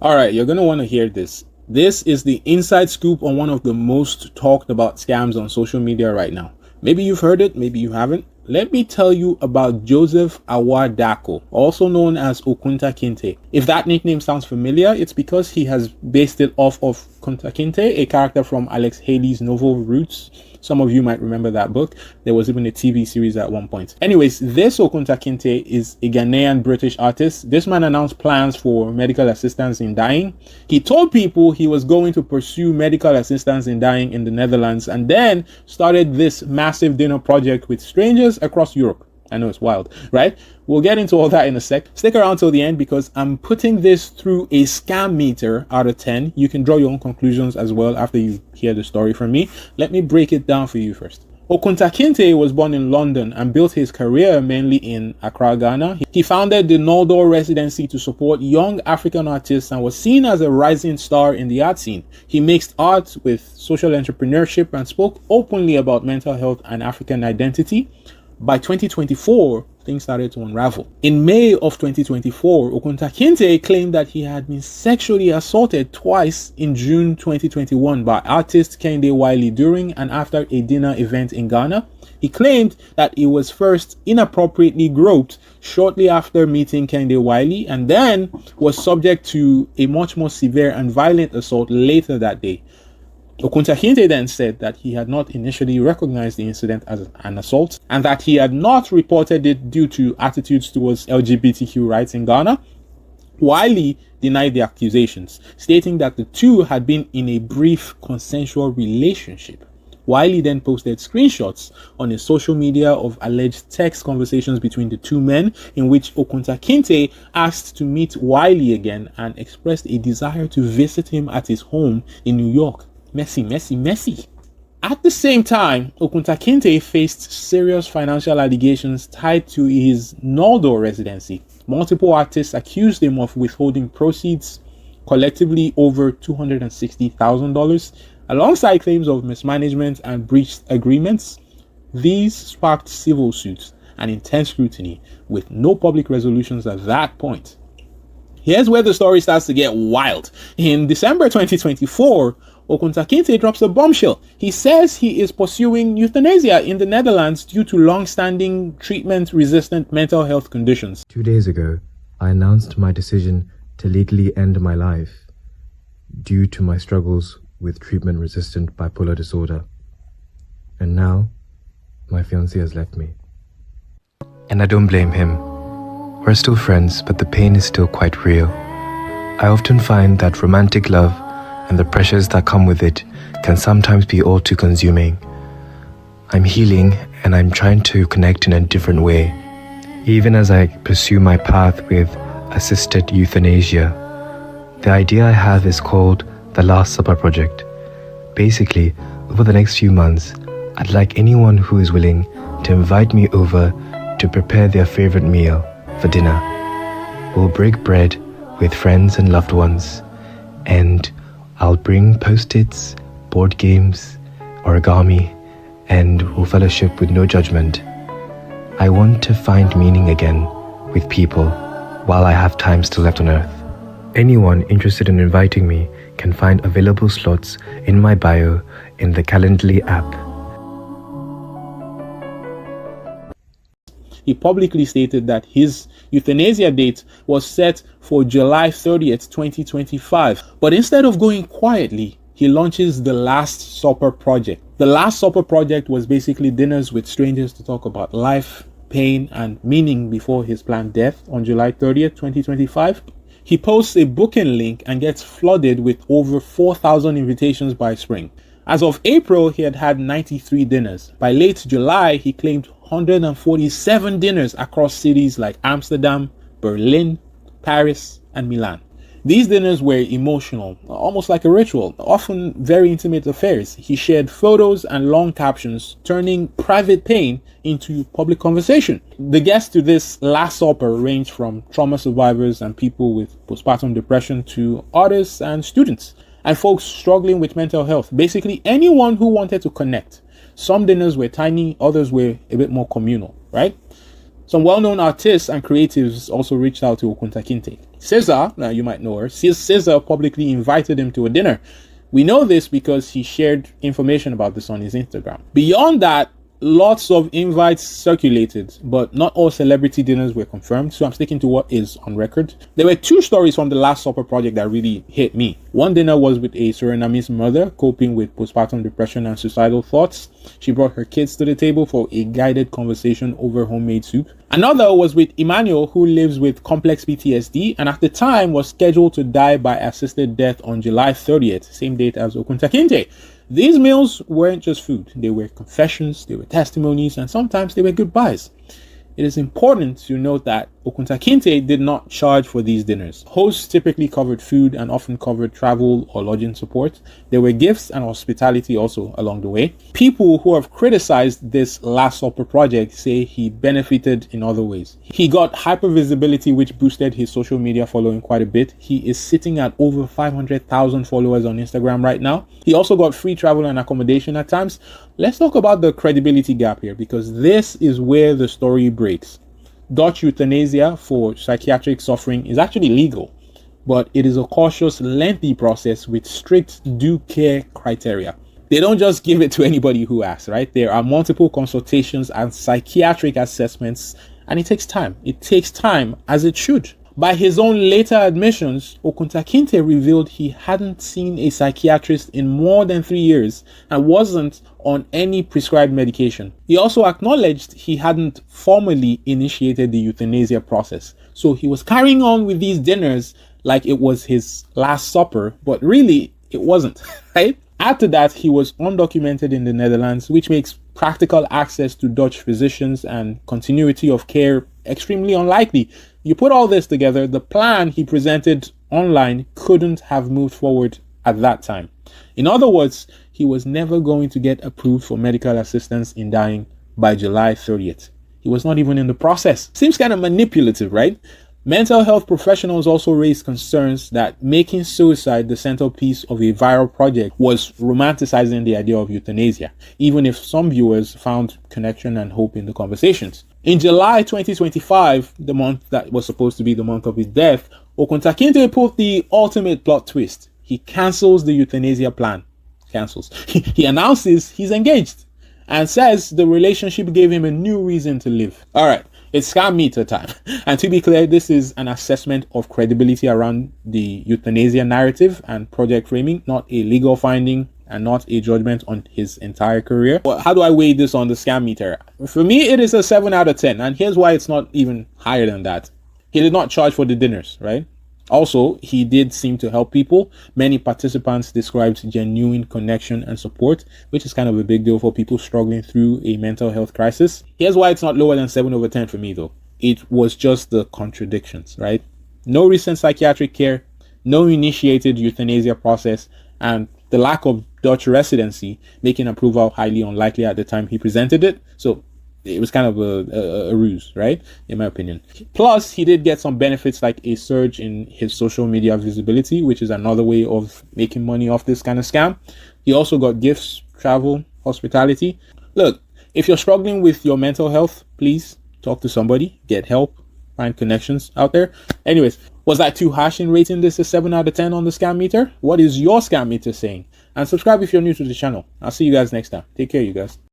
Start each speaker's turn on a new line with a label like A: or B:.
A: All right, you're going to want to hear this. This is the inside scoop on one of the most talked about scams on social media right now. Maybe you've heard it, maybe you haven't. Let me tell you about Joseph Awadako, also known as Okuntakinte. If that nickname sounds familiar, it's because he has based it off of Okuntakinte, a character from Alex Haley's novel Roots. Some of you might remember that book. There was even a TV series at one point. Anyways, this Okuntakinte is a Ghanaian British artist. This man announced plans for medical assistance in dying. He told people he was going to pursue medical assistance in dying in the Netherlands, and then started this massive dinner project with strangers across Europe. I know it's wild, right? We'll get into all that in a sec. Stick around till the end because I'm putting this through a scam meter out of 10. You can draw your own conclusions as well after you hear the story from me. Let me break it down for you first. Okuntakinte was born in London and built his career mainly in Accra, Ghana. He founded the Noldor residency to support young African artists and was seen as a rising star in the art scene. He mixed art with social entrepreneurship and spoke openly about mental health and African identity. By 2024, things started to unravel. In May of 2024, Okuntakinte claimed that he had been sexually assaulted twice in June 2021 by artist Kehinde Wiley during and after a dinner event in Ghana. He claimed that he was first inappropriately groped shortly after meeting Kehinde Wiley and then was subject to a much more severe and violent assault later that day. Okuntakinte then said that he had not initially recognized the incident as an assault and that he had not reported it due to attitudes towards LGBTQ rights in Ghana. Wiley denied the accusations, stating that the two had been in a brief consensual relationship. Wiley then posted screenshots on his social media of alleged text conversations between the two men in which Okuntakinte asked to meet Wiley again and expressed a desire to visit him at his home in New York. Messy. At the same time, Okuntakinte faced serious financial allegations tied to his Noldor residency. Multiple artists accused him of withholding proceeds, collectively over $260,000, alongside claims of mismanagement and breached agreements. These sparked civil suits and intense scrutiny, with no public resolutions at that point. Here's where the story starts to get wild. In December 2024, Okuntakinte drops a bombshell. He says he is pursuing euthanasia in the Netherlands due to long-standing treatment-resistant mental health conditions.
B: 2 days ago, I announced my decision to legally end my life due to my struggles with treatment-resistant bipolar disorder. And now, my fiancé has left me. And I don't blame him. We're still friends, but the pain is still quite real. I often find that romantic love and the pressures that come with it can sometimes be all too consuming. I'm healing and I'm trying to connect in a different way, even as I pursue my path with assisted euthanasia. The idea I have is called the Last Supper Project. Basically, over the next few months, I'd like anyone who is willing to invite me over to prepare their favorite meal for dinner. We'll break bread with friends and loved ones, and I'll bring post-its, board games, origami, and we'll fellowship with no judgment. I want to find meaning again with people while I have time still left on earth. Anyone interested in inviting me can find available slots in my bio in the Calendly app.
A: He publicly stated that his euthanasia date was set for July 30th, 2025. But instead of going quietly, he launches the Last Supper Project. The Last Supper Project was basically dinners with strangers to talk about life, pain, and meaning before his planned death on July 30th, 2025. He posts a booking link and gets flooded with over 4,000 invitations by spring. As of April, he had had 93 dinners. By late July, he claimed 147 dinners across cities like Amsterdam, Berlin, Paris, and Milan. These dinners were emotional, almost like a ritual, often very intimate affairs. He shared photos and long captions, turning private pain into public conversation. The guests to this Last Supper ranged from trauma survivors and people with postpartum depression to artists and students, and folks struggling with mental health. Basically, anyone who wanted to connect. Some dinners were tiny, others were a bit more communal, right? Some well-known artists and creatives also reached out to Okuntakinte. SZA, now you might know her, SZA publicly invited him to a dinner. We know this because he shared information about this on his Instagram. Beyond that, lots of invites circulated, but not all celebrity dinners were confirmed, so I'm sticking to what is on record. There were two stories from the Last Supper project that really hit me. One dinner was with a Surinamese mother coping with postpartum depression and suicidal thoughts. She brought her kids to the table for a guided conversation over homemade soup. Another was with Emmanuel, who lives with complex PTSD and at the time was scheduled to die by assisted death on July 30th, same date as Okuntakinte. These meals weren't just food. They were confessions, they were testimonies, and sometimes they were goodbyes. It is important to note that Okuntakinte did not charge for these dinners. Hosts typically covered food and often covered travel or lodging support. There were gifts and hospitality also along the way. People who have criticized this Last Supper project say he benefited in other ways. He got hypervisibility, which boosted his social media following quite a bit. He is sitting at over 500,000 followers on Instagram right now. He also got free travel and accommodation at times. Let's talk about the credibility gap here, because this is where the story breaks. Dutch euthanasia for psychiatric suffering is actually legal, but it is a cautious, lengthy process with strict due care criteria. They don't just give it to anybody who asks, right? There are multiple consultations and psychiatric assessments, and it takes time. It takes time, as it should. By his own later admissions, Okuntakinte revealed he hadn't seen a psychiatrist in more than 3 years and wasn't on any prescribed medication. He also acknowledged he hadn't formally initiated the euthanasia process. So he was carrying on with these dinners like it was his last supper, but really it wasn't, right? After that, he was undocumented in the Netherlands, which makes practical access to Dutch physicians and continuity of care extremely unlikely. You put all this together, the plan he presented online couldn't have moved forward at that time. In other words, he was never going to get approved for medical assistance in dying by July 30th. He was not even in the process. Seems kind of manipulative, right? Mental health professionals also raised concerns that making suicide the centerpiece of a viral project was romanticizing the idea of euthanasia, even if some viewers found connection and hope in the conversations. In July 2025, the month that was supposed to be the month of his death, Okuntakinte pulled the ultimate plot twist. He cancels the euthanasia plan. He announces he's engaged and says the relationship gave him a new reason to live. All right. It's scam meter time. And to be clear, this is an assessment of credibility around the euthanasia narrative and project framing, not a legal finding and not a judgment on his entire career. Well, how do I weigh this on the scam meter? For me, it is a 7 out of 10. And here's why it's not even higher than that. He did not charge for the dinners, right? Also, he did seem to help people. Many participants described genuine connection and support, which is kind of a big deal for people struggling through a mental health crisis. Here's why it's not lower than 7 over 10 for me, though. It was just the contradictions, right? No recent psychiatric care, no initiated euthanasia process, and the lack of Dutch residency, making approval highly unlikely at the time he presented it. So it was kind of a ruse, right? In my opinion. Plus, he did get some benefits like a surge in his social media visibility, which is another way of making money off this kind of scam. He also got gifts, travel, hospitality. Look, if you're struggling with your mental health, please talk to somebody, get help, find connections out there. Anyways, was that too harsh in rating this a 7 out of 10 on the scam meter? What is your scam meter saying? And subscribe if you're new to the channel. I'll see you guys next time. Take care, you guys.